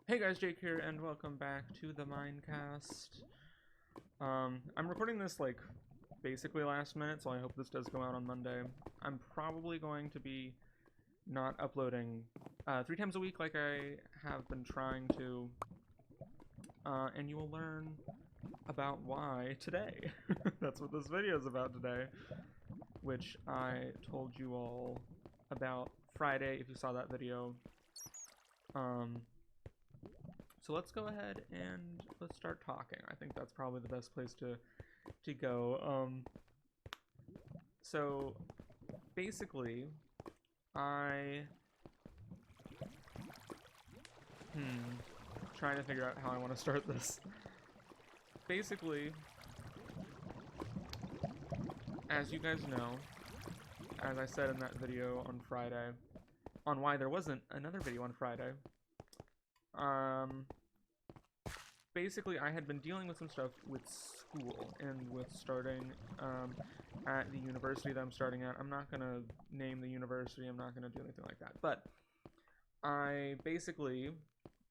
Hey guys, Jake here, and welcome back to the Minecast. I'm recording this, like, basically last minute, so I hope this does go out on Monday. I'm probably going to be not uploading 3 times a week like I have been trying to, and you will learn about why today. That's what this video is about today, which I told you all about Friday if you saw that video. So let's go ahead and let's start talking. I think that's probably the best place to go. So basically, trying to figure out how I want to start this. Basically, as you guys know, as I said in that video on Friday, on why there wasn't another video on Friday, basically I had been dealing with some stuff with school and with starting at the university that I'm starting at. I'm not gonna name the university, I'm not gonna do anything like that, but I basically,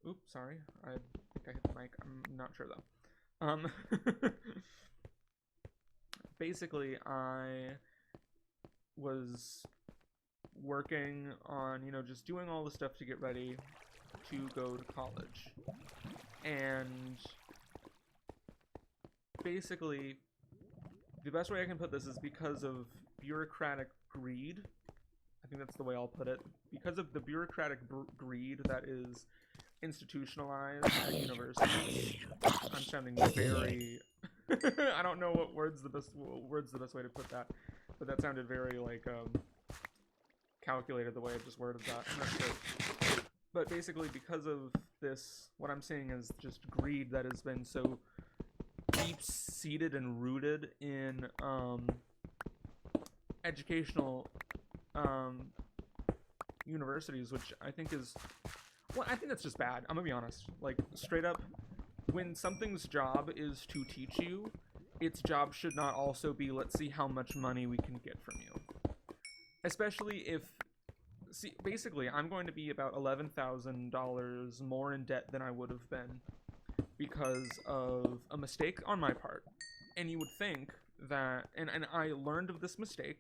oops, sorry, I think I hit the mic, I'm not sure though. Basically I was working on, just doing all the stuff to get ready to go to college. And basically, the best way I can put this is because of bureaucratic greed. I think that's the way I'll put it. Because of the bureaucratic greed that is institutionalized at universities. I'm sounding very... I don't know what word's the best way to put that, but that sounded very, like, calculated the way I just worded that. I'm not sure. But basically, because of this, what I'm seeing is just greed that has been so deep-seated and rooted in educational universities, which I think is, well, I think that's just bad. I'm gonna be honest. Like, straight up, when something's job is to teach you, its job should not also be, let's see how much money we can get from you. Especially if, see, basically, I'm going to be about $11,000 more in debt than I would have been because of a mistake on my part. And you would think that, and I learned of this mistake,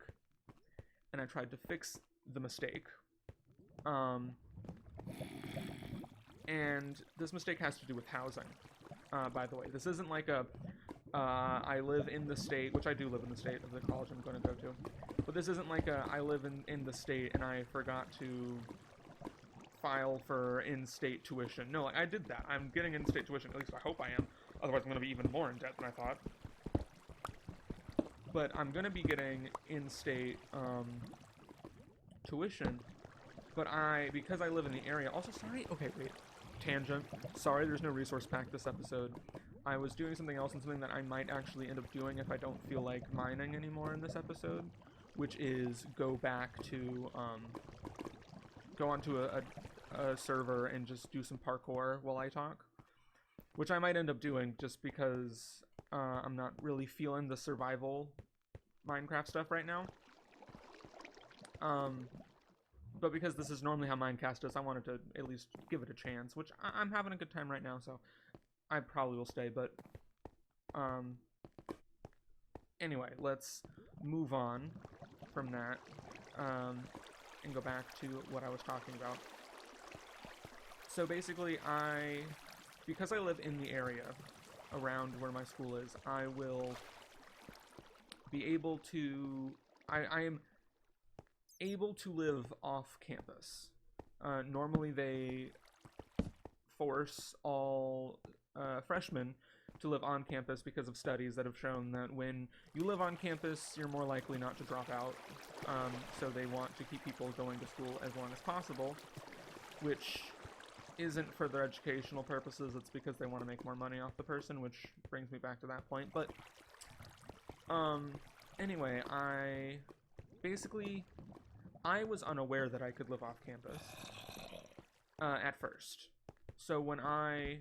and I tried to fix the mistake. And this mistake has to do with housing, by the way. This isn't like a, I live in the state, which I do live in the state of the college I'm going to go to. But this isn't like a, I live in the state and I forgot to file for in-state tuition. No, I did that. I'm getting in-state tuition. At least I hope I am. Otherwise I'm going to be even more in debt than I thought. But I'm going to be getting in-state tuition. But because I live in the area... Also, sorry... Okay, wait. Tangent. Sorry there's no resource pack this episode. I was doing something else and something that I might actually end up doing if I don't feel like mining anymore in this episode, which is go back to, go onto a server and just do some parkour while I talk, which I might end up doing just because I'm not really feeling the survival Minecraft stuff right now. But because this is normally how Minecast is, I wanted to at least give it a chance, which I'm having a good time right now, so I probably will stay, but, anyway, let's move on from that, and go back to what I was talking about. So basically, because I live in the area around where my school is, I will be able to, I am able to live off campus. Normally they force all freshmen to live on campus because of studies that have shown that when you live on campus, you're more likely not to drop out. So they want to keep people going to school as long as possible, which isn't for their educational purposes, it's because they want to make more money off the person, which brings me back to that point. But, anyway, I was unaware that I could live off campus, at first. So when I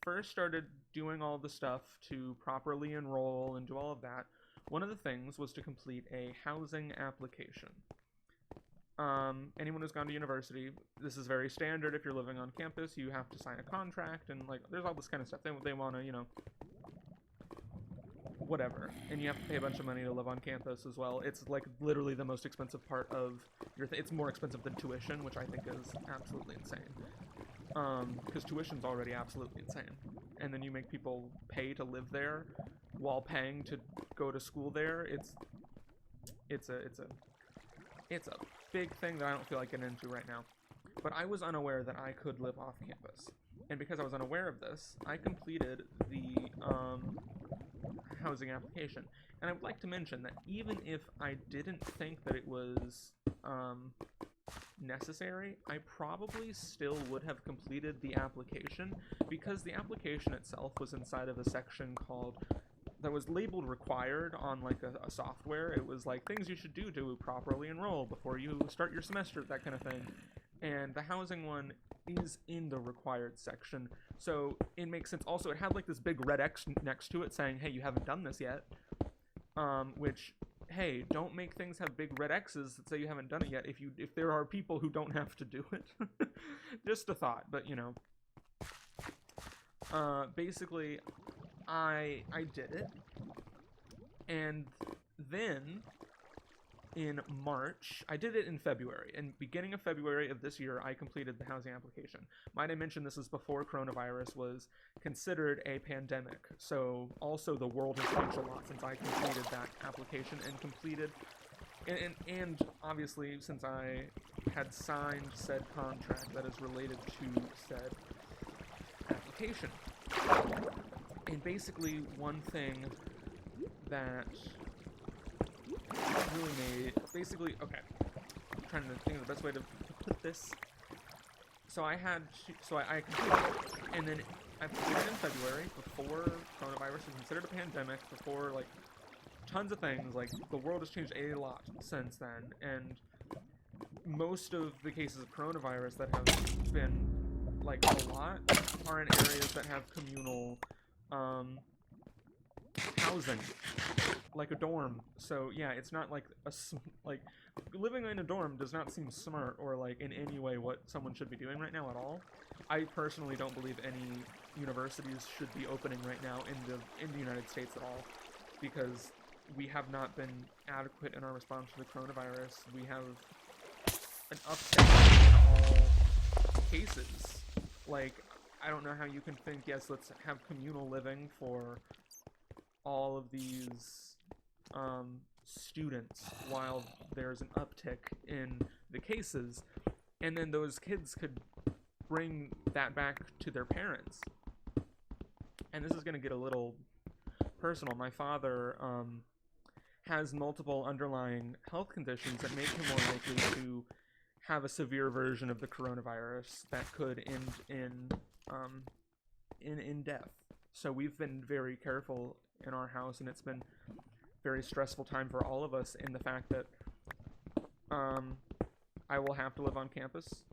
first started doing all the stuff to properly enroll and do all of that, one of the things was to complete a housing application. anyone who's gone to university, this is very standard. If you're living on campus, you have to sign a contract, and like there's all this kind of stuff. They want to, you know, whatever, and you have to pay a bunch of money to live on campus as well. It's like literally the most expensive part of your it's more expensive than tuition, which I think is absolutely insane, because tuition's already absolutely insane, and then you make people pay to live there while paying to go to school there. It's a big thing that I don't feel like getting into right now. But I was unaware that I could live off campus, and because I was unaware of this, I completed the housing application. And I would like to mention that even if I didn't think that it was necessary, I probably still would have completed the application, because the application itself was inside of a section called that was labeled required on like a software. It was like things you should do to properly enroll before you start your semester, that kind of thing. And the housing one is in the required section, so it makes sense. Also, it had like this big red X next to it saying, hey, you haven't done this yet, which, hey, don't make things have big red X's that say you haven't done it yet if there are people who don't have to do it. Just a thought. But you know, basically I did it, and then in March, I did it in February, and beginning of February of this year, I completed the housing application. Might I mention this is before coronavirus was considered a pandemic, so also the world has changed a lot since I completed that application and completed, and obviously since I had signed said contract that is related to said application. And basically one thing that really made, basically, okay, I'm trying to think of the best way to put this. So I completed it, and then I completed it in February, before coronavirus was considered a pandemic, before, like, tons of things. Like, the world has changed a lot since then, and most of the cases of coronavirus that have been, like, a lot are in areas that have communal, housing, like a dorm. So yeah, it's not like like living in a dorm does not seem smart or like in any way what someone should be doing right now at all. I personally don't believe any universities should be opening right now in the United States at all, because we have not been adequate in our response to the coronavirus. We have an uptick in all cases. Like, I don't know how you can think, yes, let's have communal living for all of these students while there's an uptick in the cases, and then those kids could bring that back to their parents. And this is going to get a little personal. My father has multiple underlying health conditions that make him more likely to have a severe version of the coronavirus that could end in death. So we've been very careful in our house, and it's been a very stressful time for all of us in the fact that I will have to live on campus,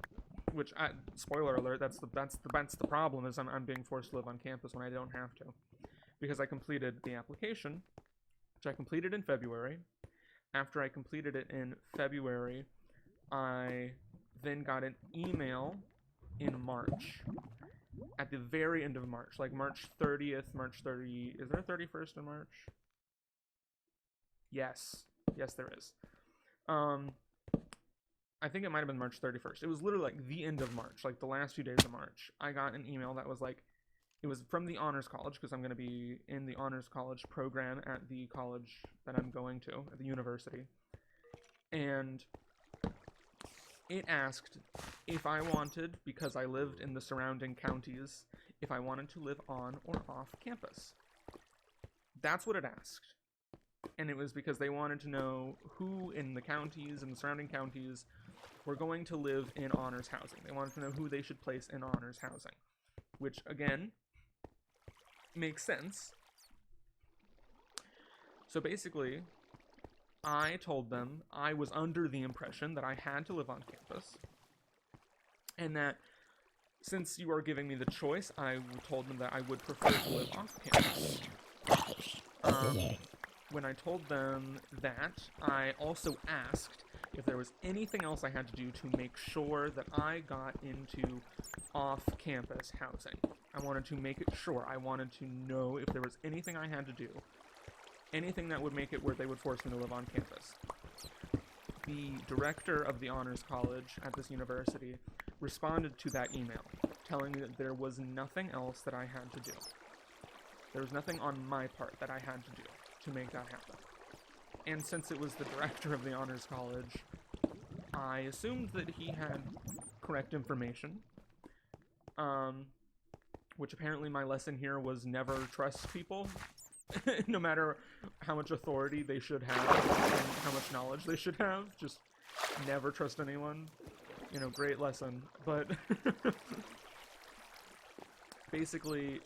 which, spoiler alert, that's the problem, is I'm being forced to live on campus when I don't have to, because I completed the application, which I completed in February. After I completed it in February, I then got an email in March, at the very end of March, like March 30th, March 30, is there a 31st in March? Yes, there is. I think it might have been March 31st. It was literally like the end of March, like the last few days of March. I got an email that was like, it was from the Honors College, because I'm going to be in the Honors College program at the college that I'm going to, at the university. And it asked if I wanted, because I lived in the surrounding counties, if I wanted to live on or off campus. That's what it asked. And it was because they wanted to know who in the counties and the surrounding counties were going to live in honors housing. They wanted to know who they should place in honors housing, which, again, makes sense. So basically, I told them I was under the impression that I had to live on campus, and that since you are giving me the choice, I told them that I would prefer to live off campus. When I told them that, I also asked if there was anything else I had to do to make sure that I got into off-campus housing. I wanted to make it sure. I wanted to know if there was anything I had to do, anything that would make it where they would force me to live on campus. The director of the Honors College at this university responded to that email, telling me that there was nothing else that I had to do. There was nothing on my part that I had to do to make that happen. And since it was the director of the Honors College, I assumed that he had correct information. Which apparently my lesson here was never trust people, no matter how much authority they should have and how much knowledge they should have. Just never trust anyone. You know, great lesson. But basically,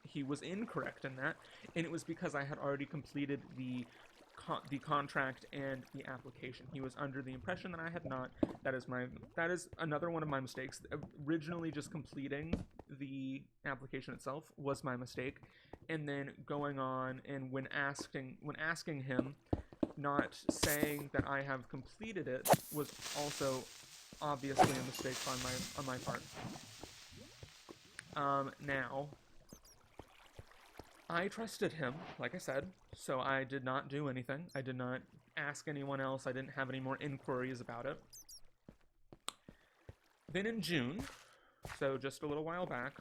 he was incorrect in that, and it was because I had already completed the contract and the application. He was under the impression that I had not. That is another one of my mistakes. Originally just completing the application itself was my mistake, and then going on and when asking him, not saying that I have completed it was also obviously a mistake on my part. Now, I trusted him, like I said, so I did not do anything. I did not ask anyone else. I didn't have any more inquiries about it. Then in June, so just a little while back,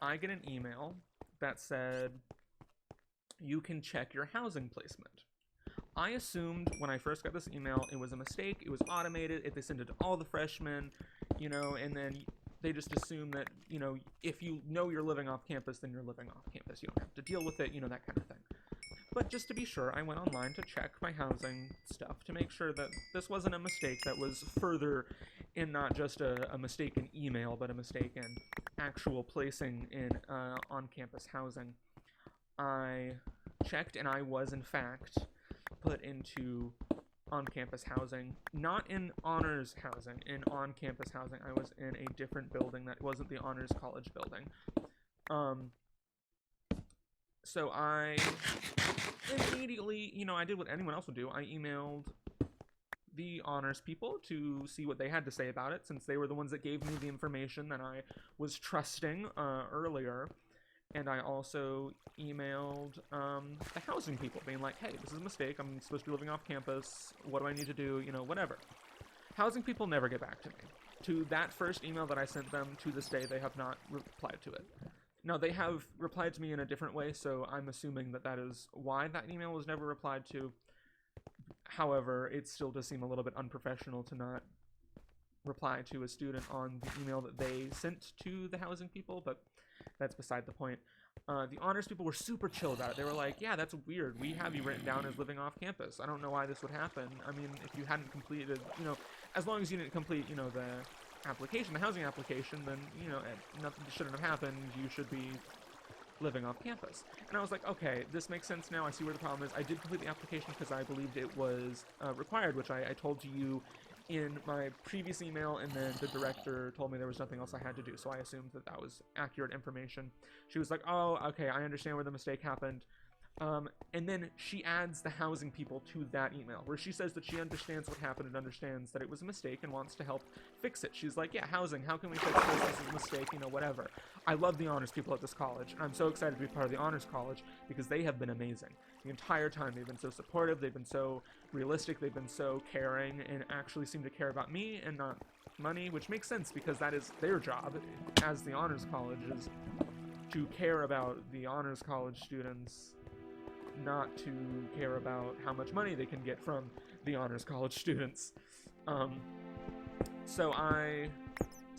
I get an email that said, you can check your housing placement. I assumed when I first got this email it was a mistake, it was automated, they sent it to all the freshmen, you know, and then they just assume that, you know, if you know you're living off campus, then you're living off campus. You don't have to deal with it, you know, that kind of thing. But just to be sure, I went online to check my housing stuff to make sure that this wasn't a mistake that was further in not just a mistake in email, but a mistake in actual placing in on-campus housing. I checked, and I was, in fact, put into on-campus housing, not in honors housing, in on-campus housing. I was in a different building that wasn't the honors college building. So I immediately, you know, I did what anyone else would do. I emailed the honors people to see what they had to say about it, since they were the ones that gave me the information that I was trusting earlier. And I also emailed the housing people, being like, hey, this is a mistake. I'm supposed to be living off campus. What do I need to do? You know, whatever. Housing people never get back to me. To that first email that I sent them, to this day, they have not replied to it. Now, they have replied to me in a different way, so I'm assuming that that is why that email was never replied to. However, it still does seem a little bit unprofessional to not reply to a student on the email that they sent to the housing people, but that's beside the point. The honors people were super chill about it. They were like, yeah, that's weird. We have you written down as living off campus. I don't know why this would happen. I mean, if you hadn't completed, you know, as long as you didn't complete, you know, the application, the housing application, then, you know, nothing shouldn't have happened. You should be living off campus. And I was like, okay, this makes sense now. I see where the problem is. I did complete the application because I believed it was required, which I told to you in my previous email, and then the director told me there was nothing else I had to do, so I assumed that that was accurate information. She was like, oh, okay, I understand where the mistake happened. And then she adds the housing people to that email, where she says that she understands what happened and understands that it was a mistake and wants to help fix it. She's like, yeah, housing, how can we fix this? This is a mistake, you know, whatever. I love the honors people at this college, and I'm so excited to be part of the honors college because they have been amazing. The entire time, they've been so supportive, they've been so realistic, they've been so caring, and actually seem to care about me and not money, which makes sense because that is their job as the honors college, is to care about the honors college students, not to care about how much money they can get from the honors college students. So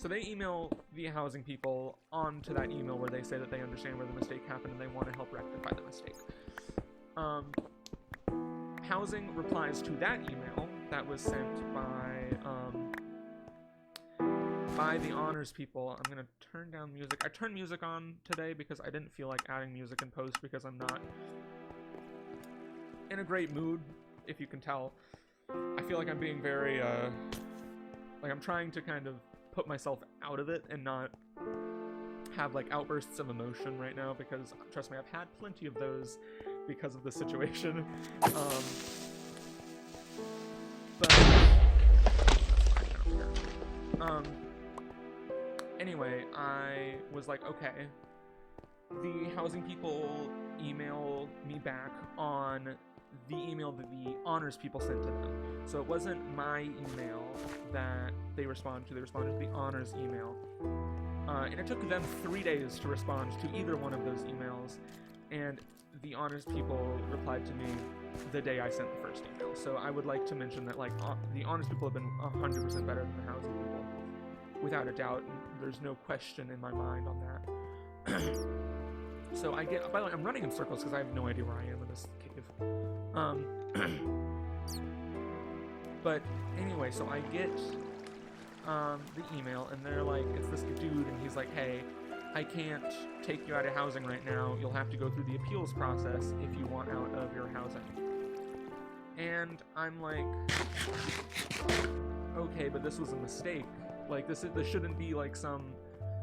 they email the housing people onto that email where they say that they understand where the mistake happened and they want to help rectify the mistake. Housing replies to that email that was sent by the honors people. I'm gonna turn down music. I turned music on today because I didn't feel like adding music in post because I'm not in a great mood, if you can tell. I feel like I'm being very, like I'm trying to kind of put myself out of it and not have like outbursts of emotion right now, because trust me, I've had plenty of those because of the situation. But Anyway, I was like, okay, the housing people email me back on the email that the honors people sent to them. So it wasn't my email that they responded to the honors email. And it took them 3 days to respond to either one of those emails, and the honors people replied to me the day I sent the first email. So I would like to mention that, like, the honors people have been 100% better than the housing people, without a doubt. There's no question in my mind on that. So I get, by the way, I'm running in circles because I have no idea where I am in this cave. But anyway, so I get the email, and they're like, it's this dude, and he's like, hey, I can't take you out of housing right now. You'll have to go through the appeals process if you want out of your housing. And I'm like, okay, but this was a mistake. Like, this shouldn't be like some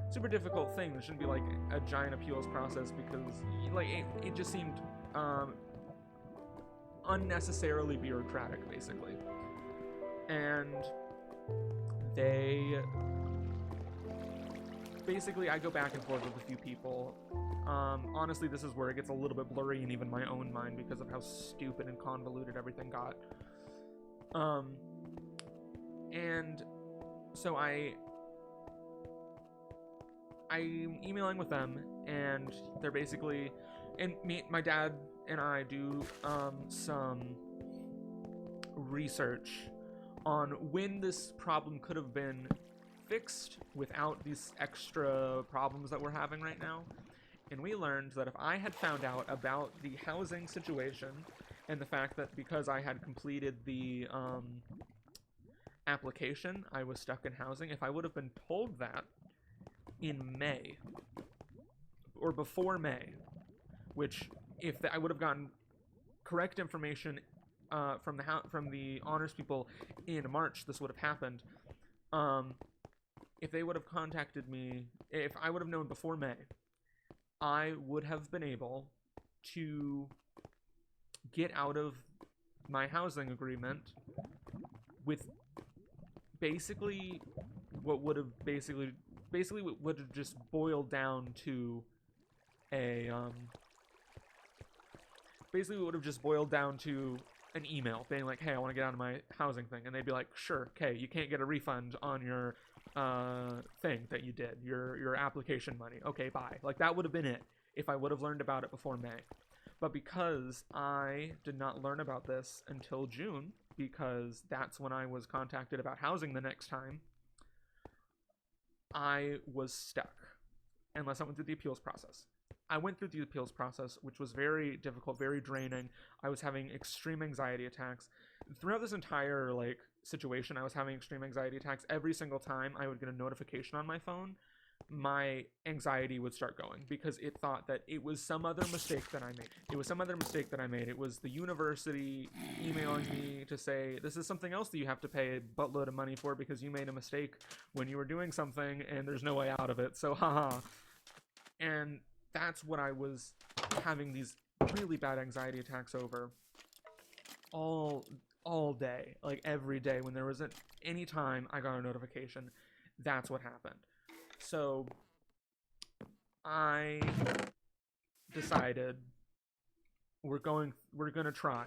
super difficult thing. There shouldn't be like a giant appeals process, because like it just seemed unnecessarily bureaucratic, basically. And they basically, I go back and forth with a few people. Honestly, this is where it gets a little bit blurry in even my own mind because of how stupid and convoluted everything got. And so I'm emailing with them, and they're basically, and my dad and I do some research on when this problem could have been fixed without these extra problems that we're having right now. And we learned that if I had found out about the housing situation and the fact that because I had completed the application, I was stuck in housing, if I would have been told that in May, or before May, which if I would have gotten correct information from the honors people in March, this would have happened. If they would have contacted me, if I would have known before May, I would have been able to get out of my housing agreement with basically what would have would have just boiled down to a basically would have just boiled down to an email being like, hey, I want to get out of my housing thing, and they'd be like, sure, okay, you can't get a refund on your thing that you did, your application money, okay, bye. Like, that would have been it if I would have learned about it before May. But because I did not learn about this until June, because that's when I was contacted about housing the next time, I was stuck unless I went through the appeals process. I went through the appeals process, which was very difficult, very draining. I was having extreme anxiety attacks. Throughout this entire, like, situation, I was having extreme anxiety attacks. Every single time I would get a notification on my phone, my anxiety would start going, because it thought that it was some other mistake that I made. It was the university emailing me to say, this is something else that you have to pay a buttload of money for because you made a mistake when you were doing something and there's no way out of it, so haha. And that's what I was having these really bad anxiety attacks over all day, like every day. When there wasn't any time I got a notification, that's what happened. So I decided we're gonna try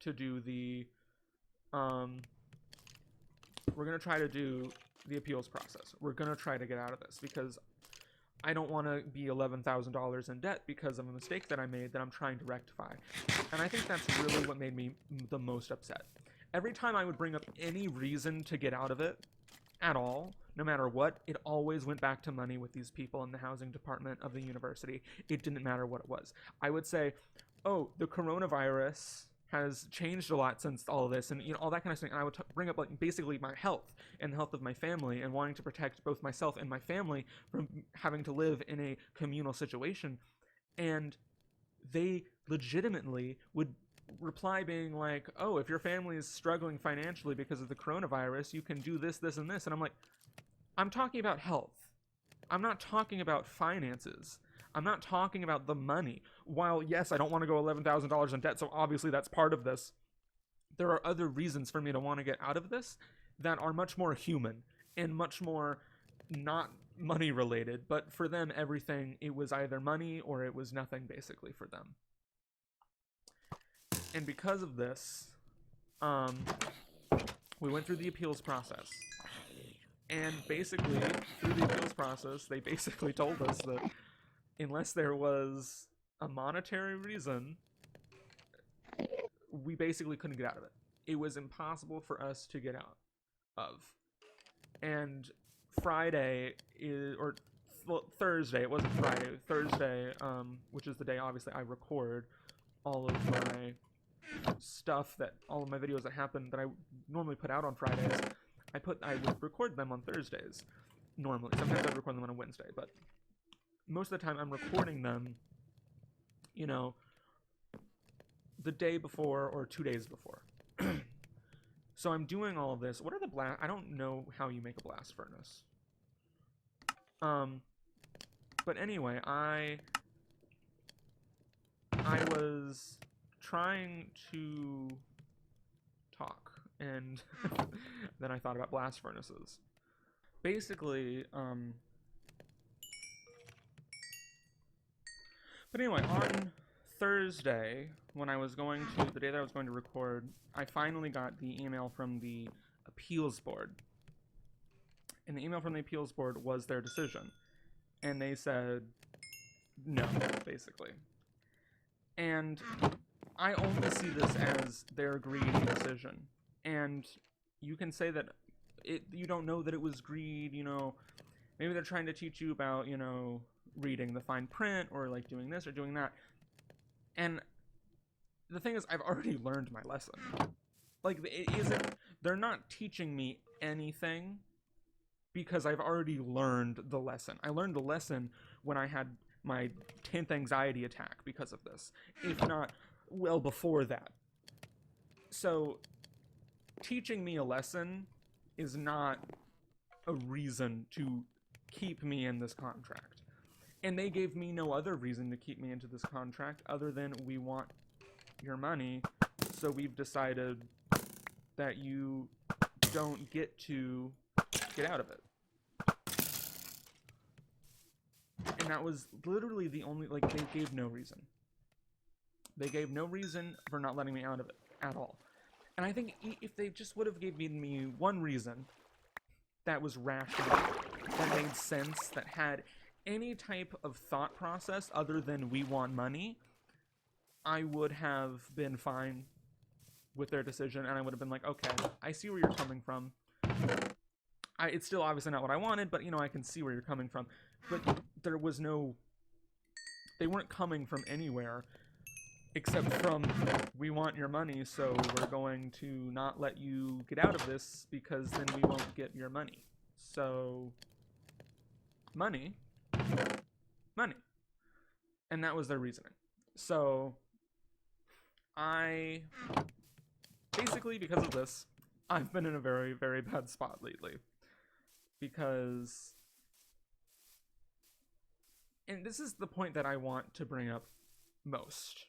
to do the appeals process. We're gonna try to get out of this, because I don't want to be $11,000 in debt because of a mistake that I made that I'm trying to rectify. And I think that's really what made me the most upset. Every time I would bring up any reason to get out of it at all, no matter what, it always went back to money with these people in the housing department of the university. It didn't matter what it was. I would say, oh, the coronavirus has changed a lot since all of this, and all that kind of thing. And I would bring up, like, basically my health and the health of my family, and wanting to protect both myself and my family from having to live in a communal situation. And they legitimately would reply being like, oh, if your family is struggling financially because of the coronavirus, you can do this, this, and this. And I'm like, I'm talking about health. I'm not talking about finances. I'm not talking about the money. While, yes, I don't want to go $11,000 in debt, so obviously that's part of this, there are other reasons for me to want to get out of this that are much more human and much more not money related, but for them, everything, it was either money or it was nothing, basically, for them. And because of this, we went through the appeals process. And basically, through the appeals process, they basically told us that unless there was a monetary reason, we basically couldn't get out of it. It was impossible for us to get out of. And Friday or Thursday, it wasn't Friday, Thursday, which is the day, obviously, I record all of my stuff, that all of my videos that happen that I normally put out on Fridays. I would record them on Thursdays normally. Sometimes I'd record them on a Wednesday, but most of the time I'm recording them, you know, the day before or 2 days before. So I'm doing all of this. What are the blast? I don't know how you make a blast furnace. But anyway, I was trying to talk, and then I thought about blast furnaces. Basically, but anyway, on Thursday, when I was going to, the day that I was going to record, I finally got the email from the appeals board. And the email from the appeals board was their decision. And they said no, basically. And I only see this as their greedy decision. And you can say that you don't know that it was greed, you know, maybe they're trying to teach you about, you know, reading the fine print, or like doing this or doing that. And the thing is, I've already learned my lesson. Like, they're not teaching me anything because I've already learned the lesson. I learned the lesson when I had my 10th anxiety attack because of this, if not well before that. So teaching me a lesson is not a reason to keep me in this contract. And they gave me no other reason to keep me into this contract other than, we want your money, so we've decided that you don't get to get out of it. And that was literally the only, like, they gave no reason. They gave no reason for not letting me out of it at all. And I think if they just would have given me one reason that was rational, that made sense, that had any type of thought process other than we want money, I would have been fine with their decision, and I would have been like, okay, I see where you're coming from. It's still obviously not what I wanted, but, you know, I can see where you're coming from. But there was no... They weren't coming from anywhere except from, we want your money, so we're going to not let you get out of this because then we won't get your money. So, money. And that was their reasoning. So, basically, because of this, I've been in a very, very bad spot lately. Because, and this is the point that I want to bring up most.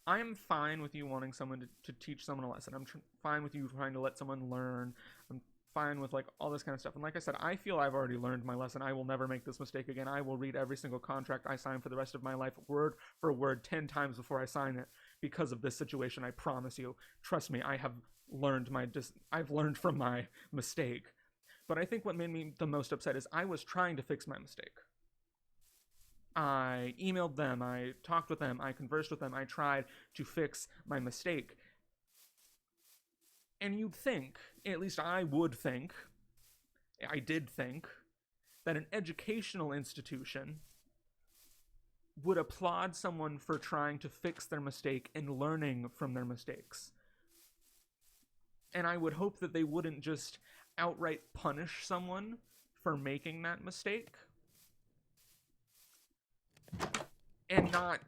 I am fine with you wanting someone to teach someone a lesson. I'm fine with you trying to let someone learn. I'm fine with, like, all this kind of stuff. And like I said, I feel I've already learned my lesson. I will never make this mistake again. I will read every single contract I sign for the rest of my life, word for word, 10 times before I sign it, because of this situation. I promise you. Trust me, I have learned I've learned from my mistake. But I think what made me the most upset is I was trying to fix my mistake. I emailed them, I talked with them, I conversed with them, I tried to fix my mistake. And you'd think, at least I would think, I did think, that an educational institution would applaud someone for trying to fix their mistake and learning from their mistakes. And I would hope that they wouldn't just outright punish someone for making that mistake and not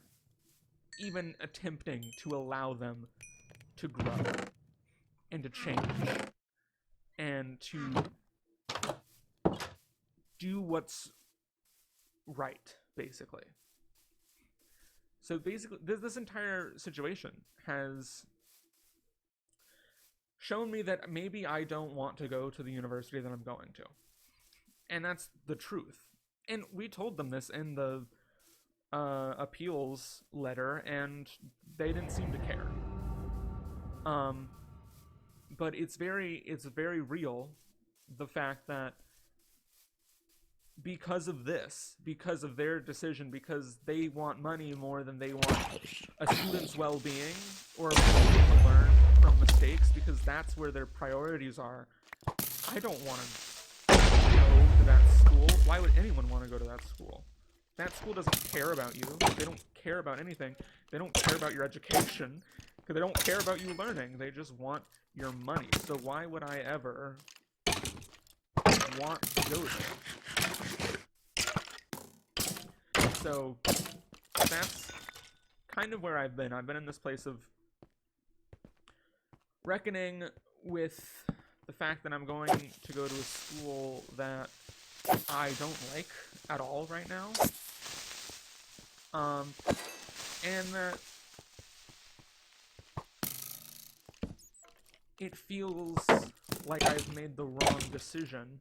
even attempting to allow them to grow and to change and to do what's right, basically. So basically, this entire situation has shown me that maybe I don't want to go to the university that I'm going to. And that's the truth. And we told them this in the appeals letter, and they didn't seem to care. But it's very real, the fact that because of this, because of their decision, because they want money more than they want a student's well-being or ability to learn from mistakes, because that's where their priorities are. I don't want to go to that school. Why would anyone want to go to that school? That school doesn't care about you. They don't care about anything. They don't care about your education, because they don't care about you learning. They just want your money. So why would I ever want to go there? So that's kind of where I've been. I've been in this place of reckoning with the fact that I'm going to go to a school that I don't like at all right now. And that it feels like I've made the wrong decision,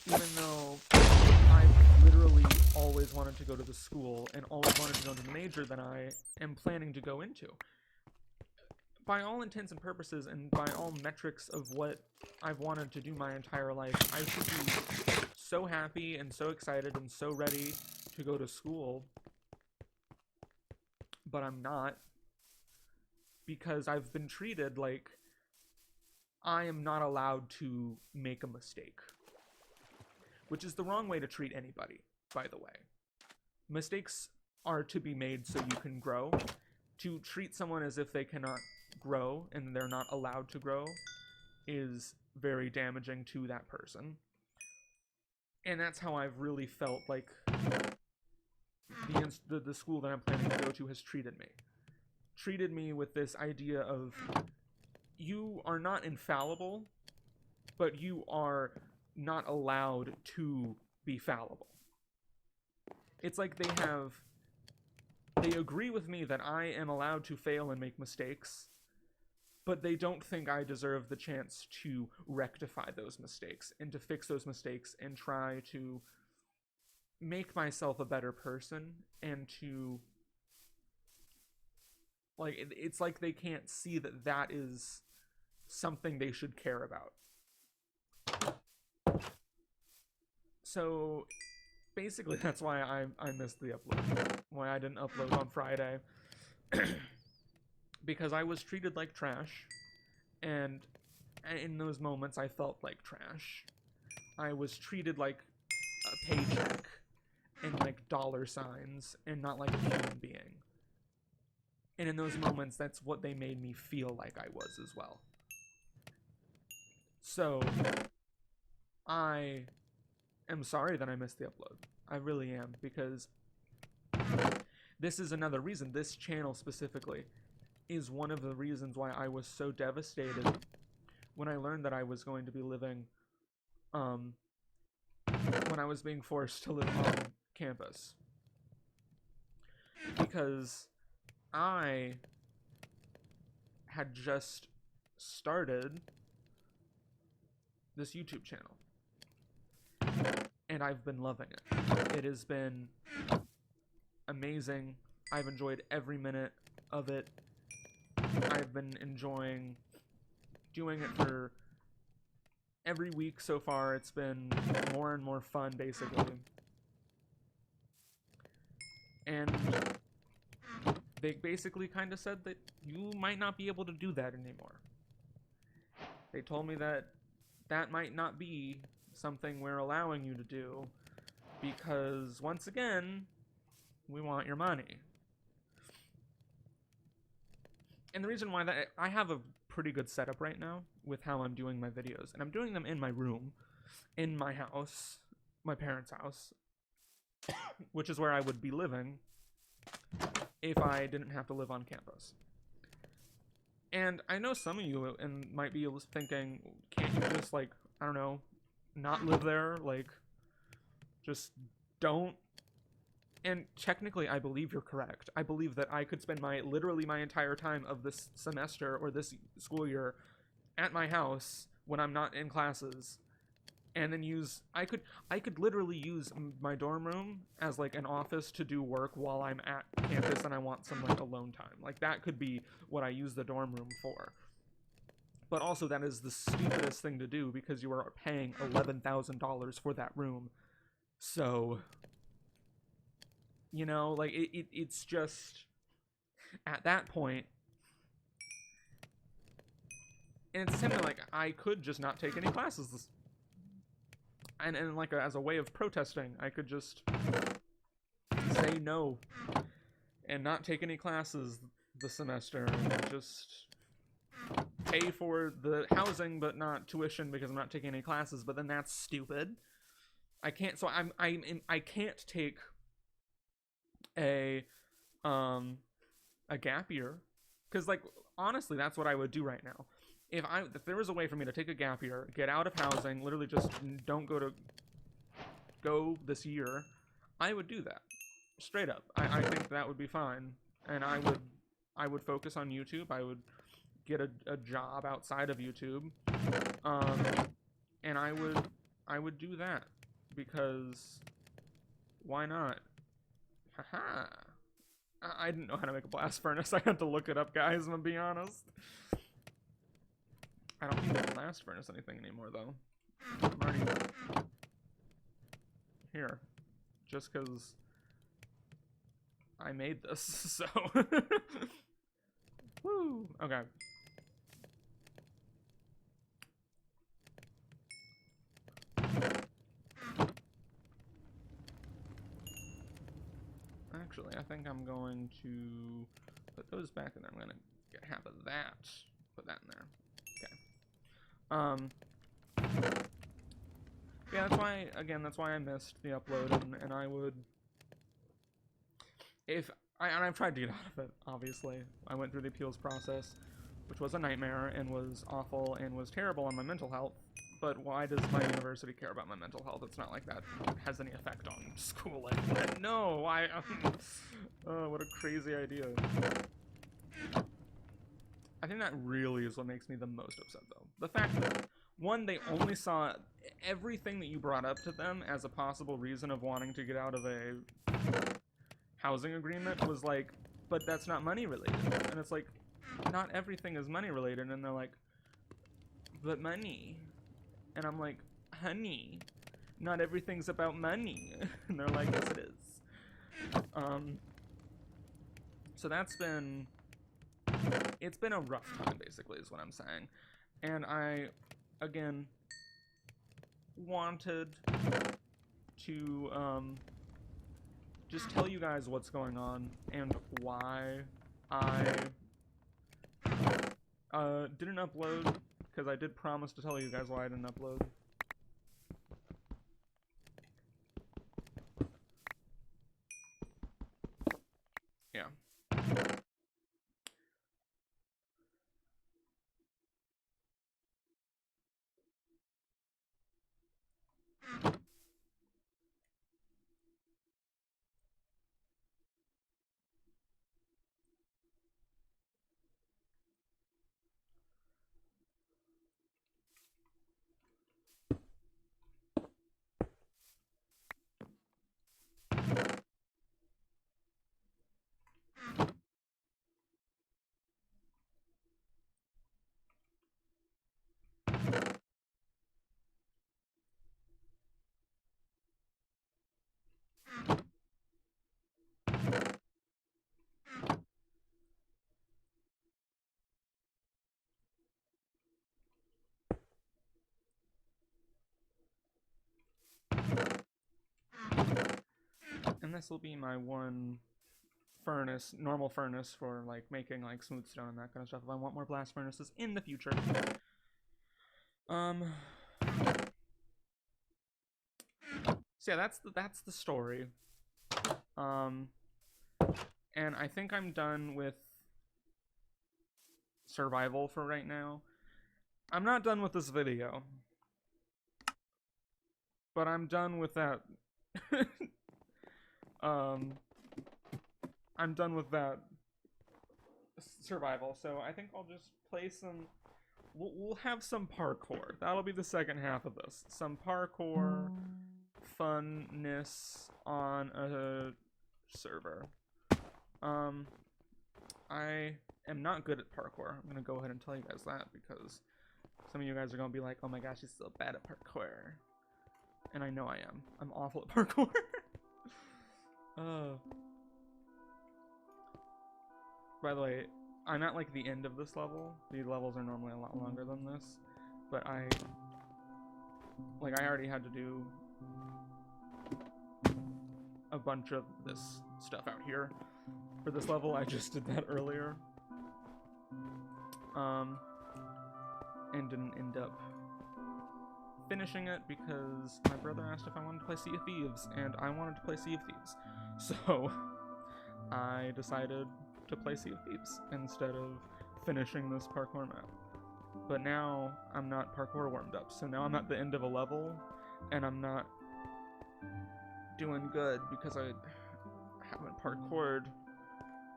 even though I've literally always wanted to go to the school and always wanted to go into the major that I am planning to go into. By all intents and purposes, and by all metrics of what I've wanted to do my entire life, I should be so happy and so excited and so ready to go to school, but I'm not, because I've been treated like I am not allowed to make a mistake, which is the wrong way to treat anybody, by the way. Mistakes are to be made so you can grow. To treat someone as if they cannot grow and they're not allowed to grow is very damaging to that person. And that's how I've really felt like the school that I'm planning to go to has treated me. Treated me with this idea of, you are not infallible, but you are not allowed to be fallible. It's like they agree with me that I am allowed to fail and make mistakes, but they don't think I deserve the chance to rectify those mistakes and to fix those mistakes and try to make myself a better person, and to, like, it's like they can't see that that is something they should care about. So basically that's why I missed the upload, why I didn't upload on Friday. Because I was treated like trash, and in those moments I felt like trash. I was treated like a paycheck and like dollar signs and not like a human being. And in those moments, that's what they made me feel like I was as well. So I am sorry that I missed the upload. I really am, because this is another reason. This channel specifically is one of the reasons why I was so devastated when I learned that I was going to be living, when I was being forced to live on campus. Because I had just started this YouTube channel, and I've been loving it. It has been amazing. I've enjoyed every minute of it. I've been enjoying doing it for every week so far. It's been more and more fun, basically. And they basically kind of said that you might not be able to do that anymore. They told me that that might not be something we're allowing you to do, because, once again, we want your money. And the reason why that, I have a pretty good setup right now with how I'm doing my videos, and I'm doing them in my room, in my house, my parents' house, which is where I would be living if I didn't have to live on campus. And I know some of you might be thinking, can't you just, like, I don't know, not live there? Like, just don't And technically, I believe you're correct. I believe that I could spend literally my entire time of this semester or this school year at my house when I'm not in classes, and then I could literally use my dorm room as like an office to do work while I'm at campus and I want some like alone time. Like that could be what I use the dorm room for. But also that is the stupidest thing to do because you are paying $11,000 for that room. So, you know, like it's just at that point, and it's simply like I could just not take any classes and like as a way of protesting, I could just say no and not take any classes this semester and just pay for the housing but not tuition because I'm not taking any classes. But then that's stupid. I can't. So I can't take a gap year because like honestly, that's what I would do right now. If there was a way for me to take a gap year, get out of housing, literally just don't go this year, I would do that. Straight up. I think that would be fine. And I would focus on YouTube. I would get a job outside of YouTube. And I would do that. Because why not? Haha. I didn't know how to make a blast furnace. I had to look it up, guys, I'm gonna be honest. I don't need a blast furnace anything anymore, though. I'm already here. Just because I made this, so. Woo! Okay. Actually, I think I'm going to put those back in there. I'm going to get half of that. Put that in there. Yeah, that's why I missed the upload, and I would, and I've tried to get out of it, obviously. I went through the appeals process, which was a nightmare, and was awful, and was terrible on my mental health, but why does my university care about my mental health? It's not like that has any effect on schooling. No, oh, what a crazy idea. I think that really is what makes me the most upset, though. The fact that, one, they only saw everything that you brought up to them as a possible reason of wanting to get out of a housing agreement was like, but that's not money related. And it's like, not everything is money related. And they're like, but money. And I'm like, honey, not everything's about money. And they're like, yes, it is. So it's been a rough time, basically, is what I'm saying. And I, again, wanted to just tell you guys what's going on and why I didn't upload, because I did promise to tell you guys why I didn't upload. Yeah. And this will be my one furnace, normal furnace for like making like smooth stone and that kind of stuff. If I want more blast furnaces in the future. So yeah, that's the story. And I think I'm done with survival for right now. I'm not done with this video. But I'm done with that. I'm done with that survival, so I think I'll just play some. We'll have some parkour. That'll be the second half of this. Some parkour funness on a server. I am not good at parkour. I'm gonna go ahead and tell you guys that because some of you guys are gonna be like, "Oh my gosh, he's so bad at parkour," and I know I am. I'm awful at parkour. By the way, I'm at like the end of this level. These levels are normally a lot longer than this, but I already had to do a bunch of this stuff out here for this level. I just did that earlier, and didn't end up finishing it because my brother asked if I wanted to play Sea of Thieves, and I wanted to play Sea of Thieves, so I decided to play Sea of Thieves instead of finishing this parkour map. But now I'm not parkour warmed up, so now I'm at the end of a level and I'm not doing good because I haven't parkoured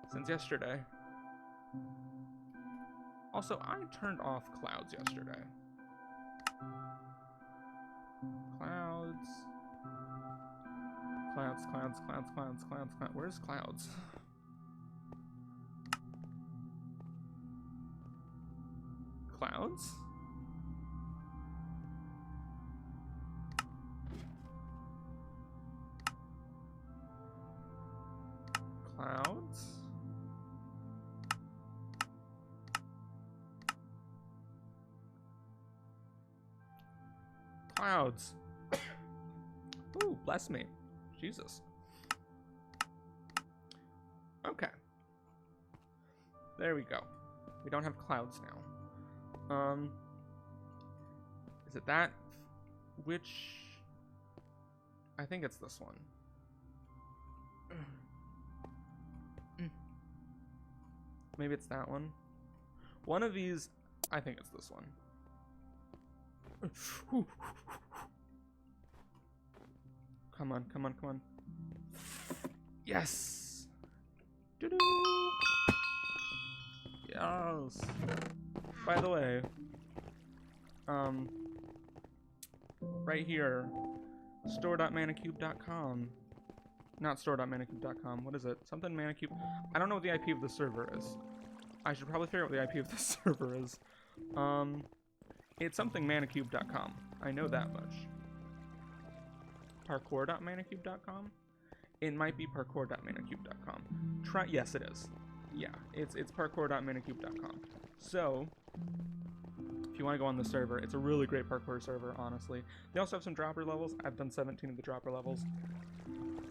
since yesterday. Also, I turned off clouds yesterday. Clouds. Where's clouds? Clouds? Clouds? Clouds. Ooh, bless me. Jesus. Okay. There we go. We don't have clouds now. Is it that? Which? I think it's this one. Maybe it's that one. One of these, I think it's this one. Come on. Yes! Doo-doo! Yes! By the way, right here, store.manacube.com. Not store.manacube.com. What is it? Something Manacube. I don't know what the IP of the server is. I should probably figure out what the IP of the server is. It's something manacube.com. I know that much. Parkour.manacube.com? It might be parkour.manacube.com. Yes, it is. Yeah, it's parkour.manacube.com. So, if you want to go on the server, it's a really great parkour server, honestly. They also have some dropper levels. I've done 17 of the dropper levels.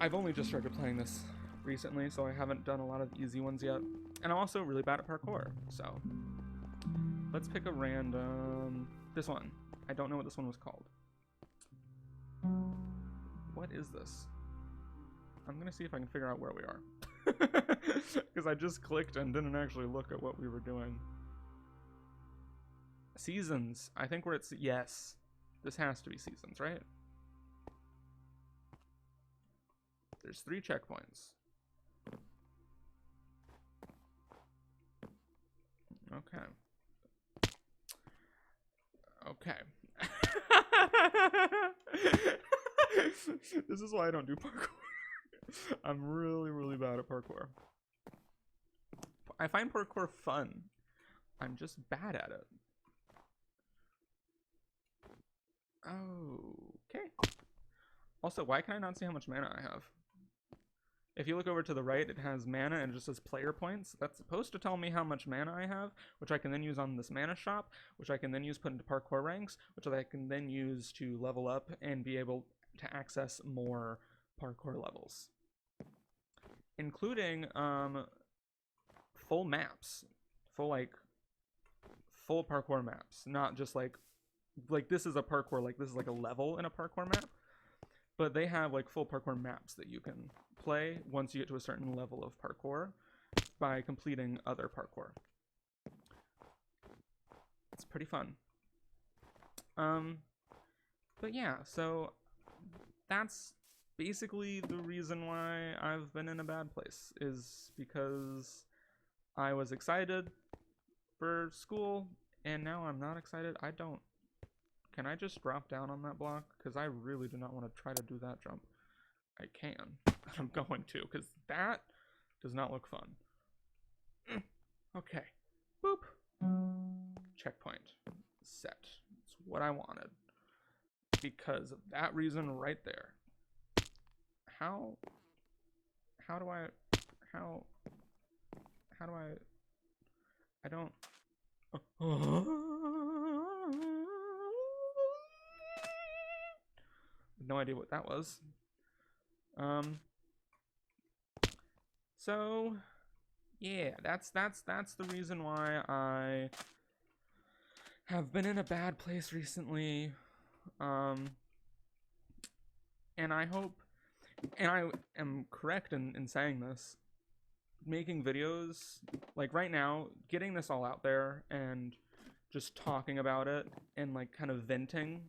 I've only just started playing this recently, so I haven't done a lot of easy ones yet. And I'm also really bad at parkour, so let's pick a random... This one. I don't know what this one was called. What is this? I'm gonna see if I can figure out where we are. Because I just clicked and didn't actually look at what we were doing. Seasons. I think we're at... Yes. This has to be seasons, right? There's 3 checkpoints. Okay. This is why I don't do parkour. I'm really, really bad at parkour. I find parkour fun. I'm just bad at it. Okay. Also, why can I not see how much mana I have? If you look over to the right, it has mana and it just says player points. That's supposed to tell me how much mana I have, which I can then use on this mana shop, which I can then use put into parkour ranks, which I can then use to level up and be able to access more parkour levels. Including full maps. Full parkour maps. Not just like this is a parkour, like this is like a level in a parkour map. But they have like full parkour maps that you can play once you get to a certain level of parkour by completing other parkour. It's pretty fun. But yeah, so that's basically the reason why I've been in a bad place is because I was excited for school and now I'm not excited. I don't. Can I just drop down on that block? Because I really do not want to try to do that jump. I can. I'm going to, because that does not look fun. Okay. Boop. Checkpoint. Set. It's what I wanted. Because of that reason right there. How do I I don't no idea what that was. So yeah, that's the reason why I have been in a bad place recently. And I hope, and I am correct in saying this, making videos, like right now, getting this all out there and just talking about it and like kind of venting,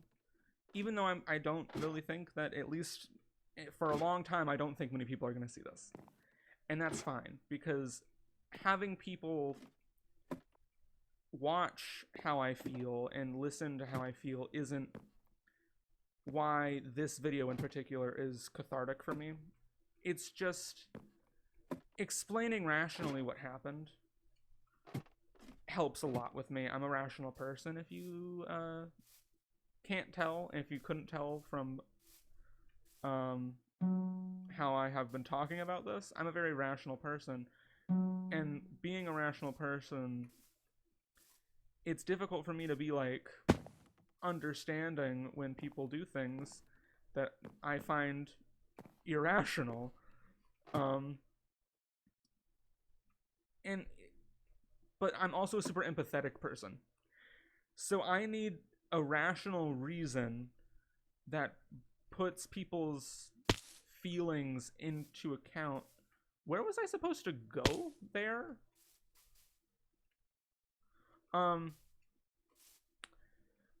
even though I don't really think that, at least for a long time, I don't think many people are going to see this. And that's fine, because having people watch how I feel and listen to how I feel isn't why this video in particular is cathartic for me. It's just explaining rationally what happened helps a lot with me. I'm a rational person. If you can't tell, if you couldn't tell from how I have been talking about this, I'm a very rational person. And being a rational person, it's difficult for me to be like understanding when people do things that I find irrational. But I'm also a super empathetic person. So I need a rational reason that puts people's feelings into account. Where was I supposed to go there?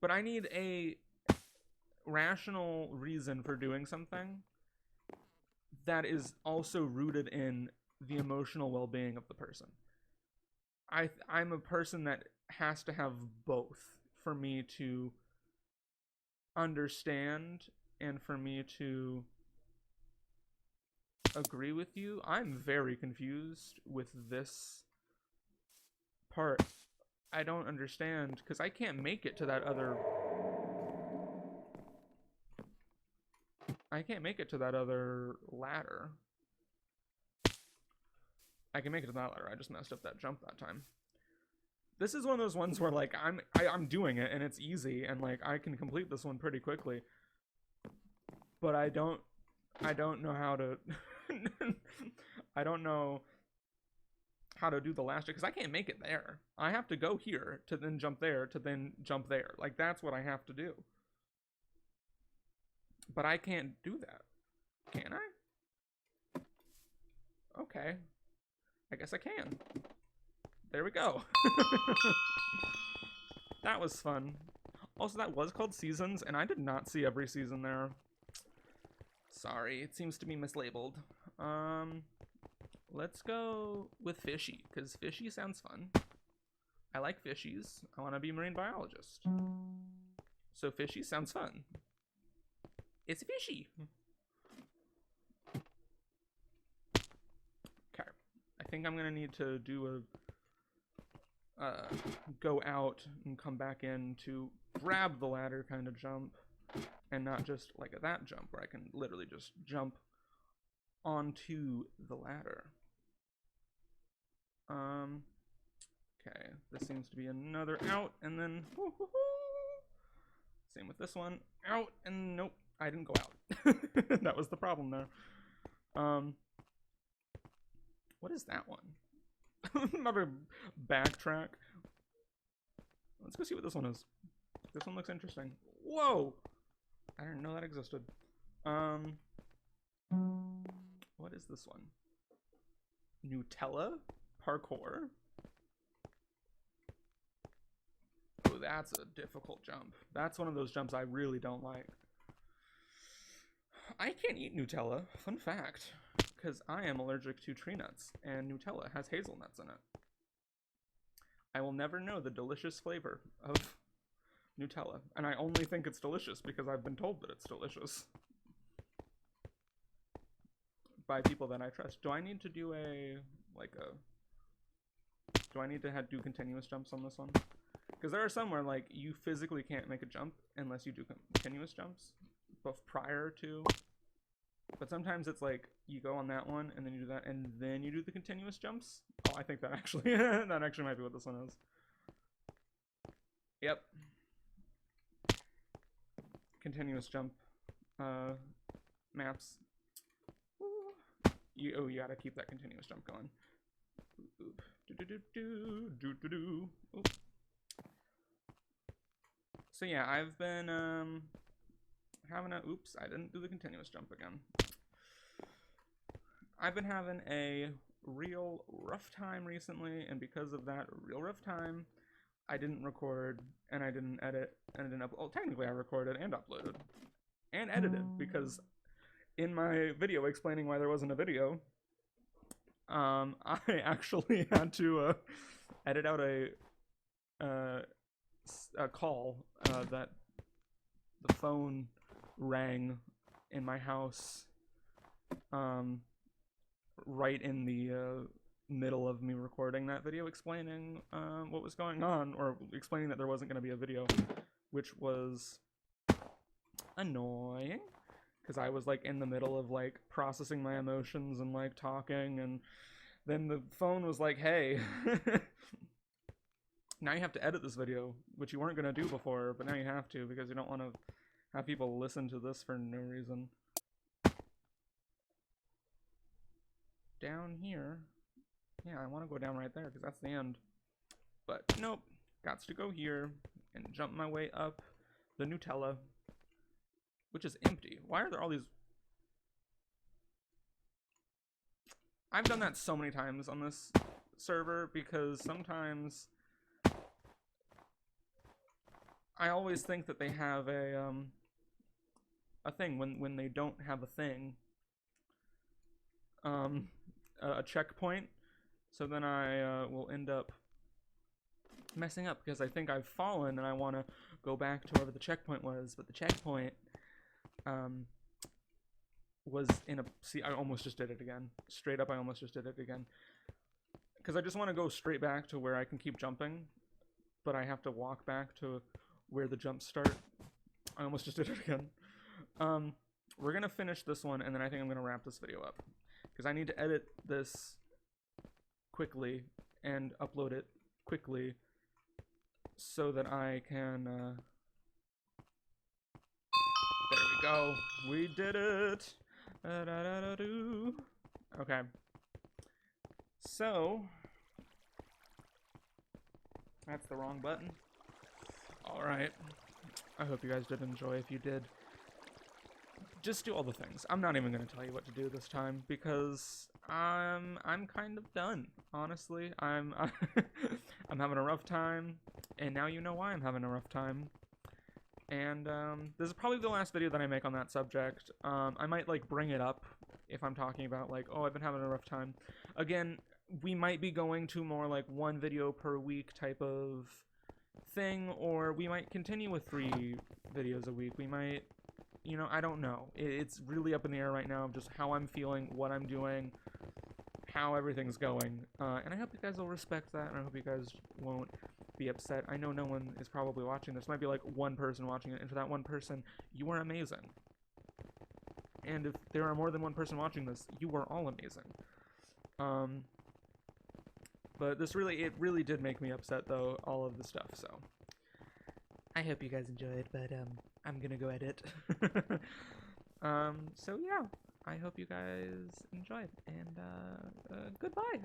But I need a rational reason for doing something that is also rooted in the emotional well-being of the person. I'm a person that has to have both for me to understand and for me to agree with you. I'm very confused with this part. I don't understand, because I can't make it to that other... ladder. I can make it to that ladder. I just messed up that jump that time. This is one of those ones where like I'm doing it and it's easy and like I can complete this one pretty quickly. But I don't know how to I don't know how to do the last, because I can't make it there. I have to go here to then jump there to then jump there. Like that's what I have to do. But I can't do that. Can I? Okay. I guess I can. There we go. That was fun. Also, that was called Seasons, and I did not see every season there. Sorry, it seems to be mislabeled. Let's go with Fishy, because Fishy sounds fun. I like fishies. I want to be a marine biologist. So Fishy sounds fun. It's Fishy. Okay. I think I'm going to need to do a go out and come back in to grab the ladder kind of jump, and not just like that jump where I can literally just jump onto the ladder. Okay, this seems to be another out, and then same with this one. Out, and nope, I didn't go out. That was the problem there. What is that one? Another backtrack. Let's go see what this one is. This one looks interesting. Whoa! I didn't know that existed. What is this one? Nutella parkour. Oh, that's a difficult jump. That's one of those jumps I really don't like. I can't eat Nutella. Fun fact. Because I am allergic to tree nuts, and Nutella has hazelnuts in it. I will never know the delicious flavor of Nutella, and I only think it's delicious because I've been told that it's delicious by people that I trust. Do I need to do do I need to do continuous jumps on this one? Because there are some where, like, you physically can't make a jump unless you do continuous jumps prior to. But sometimes it's like, you go on that one, and then you do that, and then you do the continuous jumps. Oh, I think that actually, that actually might be what this one is. Yep. Continuous jump maps. You gotta keep that continuous jump going. Oop. Oop. So yeah, I've been having a oops, I didn't do the continuous jump again. I've been having a real rough time recently, and because of that real rough time, I didn't record and I didn't edit and I didn't upload. Well, technically I recorded and uploaded and edited, because in my video explaining why there wasn't a video, I actually had to edit out a call that the phone rang in my house right in the middle of me recording that video explaining what was going on, or explaining that there wasn't going to be a video, which was annoying because I was like in the middle of like processing my emotions and like talking, and then the phone was like, hey, now you have to edit this video, which you weren't going to do before, but now you have to because you don't want to have people listen to this for no reason. Down here, yeah, I want to go down right there because that's the end, but nope, got to go here and jump my way up the Nutella, which is empty. Why are there all these? I've done that so many times on this server because sometimes I always think that they have a thing when they don't have a thing, a checkpoint. So then I will end up messing up because I think I've fallen and I want to go back to wherever the checkpoint was, but the checkpoint was in a, see, I almost just did it again. Straight up, I almost just did it again. Because I just want to go straight back to where I can keep jumping, but I have to walk back to where the jumps start. I almost just did it again. We're going to finish this one, and then I think I'm going to wrap this video up. Because I need to edit this quickly and upload it quickly so that I can... there we go. We did it! Okay. So... that's the wrong button. Alright. I hope you guys did enjoy. If you did, just do all the things. I'm not even going to tell you what to do this time because I'm kind of done, honestly. I'm having a rough time, and now you know why I'm having a rough time. And this is probably the last video that I make on that subject. I might like bring it up if I'm talking about like, oh, I've been having a rough time. Again, we might be going to more like 1 video per week type of thing, or we might continue with 3 videos a week. We might, you know, I don't know. It's really up in the air right now of just how I'm feeling, what I'm doing, how everything's going. And I hope you guys will respect that, and I hope you guys won't be upset. I know no one is probably watching this. Might be like 1 person watching it, and for that 1 person, you are amazing. And if there are more than 1 person watching this, you are all amazing. But this it really did make me upset, though, all of the stuff, so. I hope you guys enjoyed, but, I'm gonna go edit. So yeah, I hope you guys enjoyed, and, goodbye!